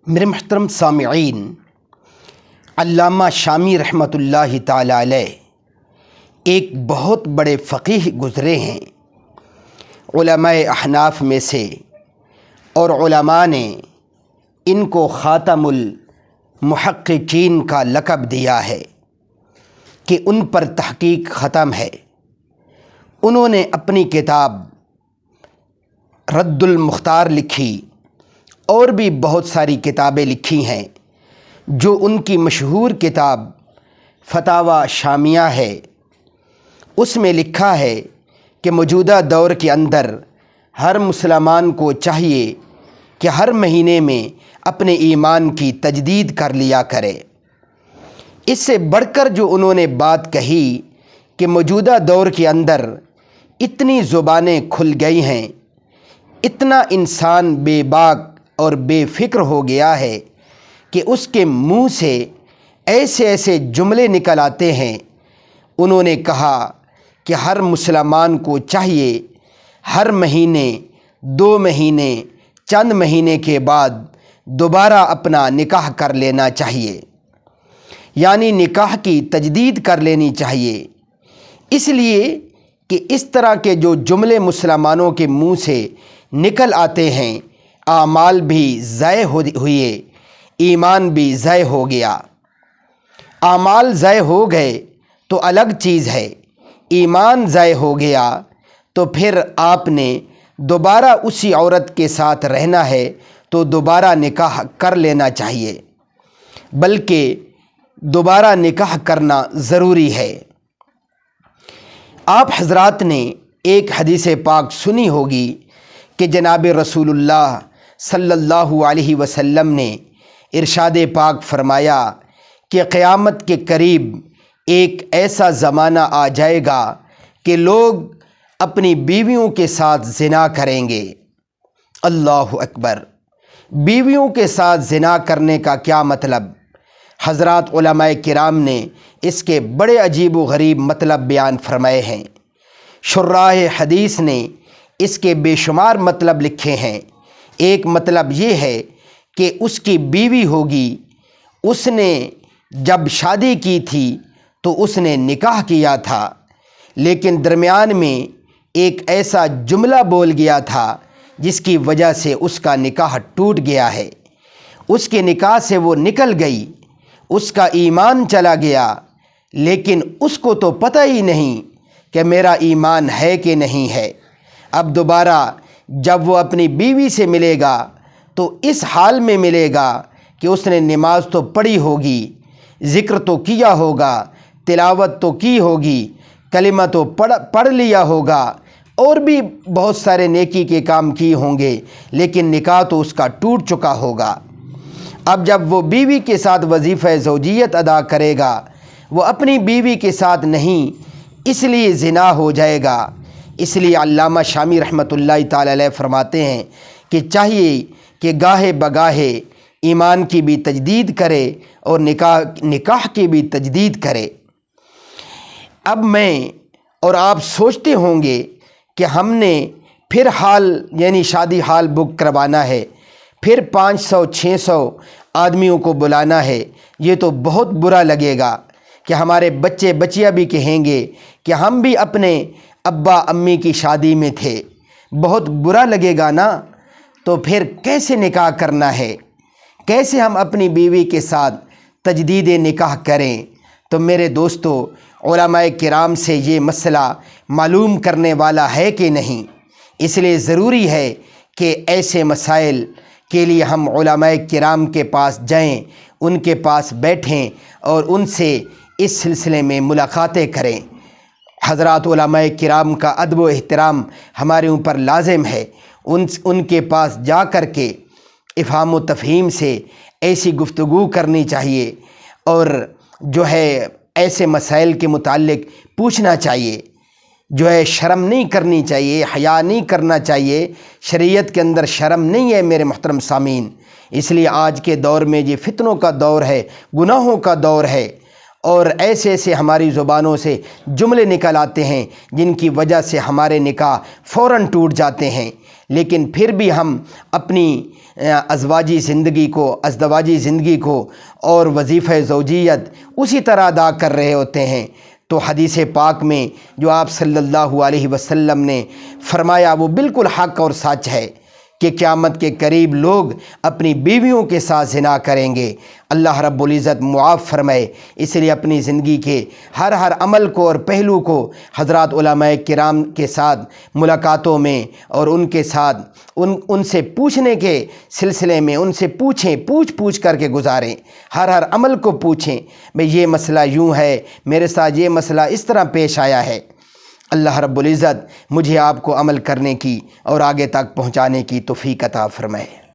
میرے محترم سامعین، علامہ شامی رحمۃ اللہ تعالی علیہ ایک بہت بڑے فقیہ گزرے ہیں علماء احناف میں سے، اور علماء نے ان کو خاتم المحققین کا لقب دیا ہے کہ ان پر تحقیق ختم ہے۔ انہوں نے اپنی کتاب رد المختار لکھی اور بھی بہت ساری کتابیں لکھی ہیں۔ جو ان کی مشہور کتاب فتاوی شامیہ ہے، اس میں لکھا ہے کہ موجودہ دور کے اندر ہر مسلمان کو چاہیے کہ ہر مہینے میں اپنے ایمان کی تجدید کر لیا کرے۔ اس سے بڑھ کر جو انہوں نے بات کہی کہ موجودہ دور کے اندر اتنی زبانیں کھل گئی ہیں، اتنا انسان بے باک اور بے فکر ہو گیا ہے کہ اس کے منہ سے ایسے ایسے جملے نکل آتے ہیں۔ انہوں نے کہا کہ ہر مسلمان کو چاہیے ہر مہینے، 2 مہینے، چند مہینے کے بعد دوبارہ اپنا نکاح کر لینا چاہیے، یعنی نکاح کی تجدید کر لینی چاہیے، اس لیے کہ اس طرح کے جو جملے مسلمانوں کے منہ سے نکل آتے ہیں، اعمال بھی ضائع ہوئے، ایمان بھی ضائع ہو گیا۔ اعمال ضائع ہو گئے تو الگ چیز ہے، ایمان ضائع ہو گیا تو پھر آپ نے دوبارہ اسی عورت کے ساتھ رہنا ہے تو دوبارہ نکاح کر لینا چاہیے، بلکہ دوبارہ نکاح کرنا ضروری ہے۔ آپ حضرات نے ایک حدیث پاک سنی ہوگی کہ جناب رسول اللہ صلی اللہ علیہ وسلم نے ارشاد پاک فرمایا کہ قیامت کے قریب ایک ایسا زمانہ آ جائے گا کہ لوگ اپنی بیویوں کے ساتھ زنا کریں گے۔ اللہ اکبر! بیویوں کے ساتھ زنا کرنے کا کیا مطلب؟ حضرات علماء کرام نے اس کے بڑے عجیب و غریب مطلب بیان فرمائے ہیں۔ شراح حدیث نے اس کے بے شمار مطلب لکھے ہیں۔ ایک مطلب یہ ہے کہ اس کی بیوی ہوگی، اس نے جب شادی کی تھی تو اس نے نکاح کیا تھا، لیکن درمیان میں ایک ایسا جملہ بول گیا تھا جس کی وجہ سے اس کا نکاح ٹوٹ گیا ہے، اس کے نکاح سے وہ نکل گئی، اس کا ایمان چلا گیا، لیکن اس کو تو پتہ ہی نہیں کہ میرا ایمان ہے کہ نہیں ہے۔ اب دوبارہ جب وہ اپنی بیوی سے ملے گا تو اس حال میں ملے گا کہ اس نے نماز تو پڑھی ہوگی، ذکر تو کیا ہوگا، تلاوت تو کی ہوگی، کلمہ تو پڑھ لیا ہوگا، اور بھی بہت سارے نیکی کے کام کیے ہوں گے، لیکن نکاح تو اس کا ٹوٹ چکا ہوگا۔ اب جب وہ بیوی کے ساتھ وظیفہ زوجیت ادا کرے گا، وہ اپنی بیوی کے ساتھ نہیں، اس لیے زنا ہو جائے گا۔ اس لیے علامہ شامی رحمۃ اللہ تعالی علیہ فرماتے ہیں کہ چاہیے کہ گاہے بگاہے ایمان کی بھی تجدید کرے اور نکاح کی بھی تجدید کرے۔ اب میں اور آپ سوچتے ہوں گے کہ ہم نے پھر حال یعنی شادی حال بک کروانا ہے، پھر 500-600 آدمیوں کو بلانا ہے، یہ تو بہت برا لگے گا کہ ہمارے بچے بچیاں بھی کہیں گے کہ ہم بھی اپنے ابا امی کی شادی میں تھے، بہت برا لگے گا نا۔ تو پھر کیسے نکاح کرنا ہے، کیسے ہم اپنی بیوی کے ساتھ تجدید نکاح کریں؟ تو میرے دوستو، علماء کرام سے یہ مسئلہ معلوم کرنے والا ہے کہ نہیں؟ اس لیے ضروری ہے کہ ایسے مسائل کے لیے ہم علماء کرام کے پاس جائیں، ان کے پاس بیٹھیں اور ان سے اس سلسلے میں ملاقاتیں کریں۔ حضرات علماء کرام کا ادب و احترام ہمارے اوپر لازم ہے۔ ان کے پاس جا کر کے افہام و تفہیم سے ایسی گفتگو کرنی چاہیے، اور جو ہے ایسے مسائل کے متعلق پوچھنا چاہیے، جو ہے شرم نہیں کرنی چاہیے، حیا نہیں کرنا چاہیے۔ شریعت کے اندر شرم نہیں ہے میرے محترم سامعین۔ اس لیے آج کے دور میں یہ فتنوں کا دور ہے، گناہوں کا دور ہے، اور ایسے ایسے ہماری زبانوں سے جملے نکل آتے ہیں جن کی وجہ سے ہمارے نکاح فوراً ٹوٹ جاتے ہیں، لیکن پھر بھی ہم اپنی ازواجی زندگی کو، ازدواجی زندگی کو اور وظیفہ زوجیت اسی طرح ادا کر رہے ہوتے ہیں، تو حدیث پاک میں جو آپ صلی اللہ علیہ وسلم نے فرمایا وہ بالکل حق اور سچ ہے کہ قیامت کے قریب لوگ اپنی بیویوں کے ساتھ زنا کریں گے۔ اللہ رب العزت معاف فرمائے، اس لیے اپنی زندگی کے ہر عمل کو اور پہلو کو حضرات علماء کرام کے ساتھ ملاقاتوں میں اور ان کے ساتھ ان سے پوچھنے کے سلسلے میں ان سے پوچھ کر کے گزاریں، ہر عمل کو پوچھیں، بھئی یہ مسئلہ یوں ہے، میرے ساتھ یہ مسئلہ اس طرح پیش آیا ہے۔ اللہ رب العزت مجھے آپ کو عمل کرنے کی اور آگے تک پہنچانے کی توفیق عطا فرمائے۔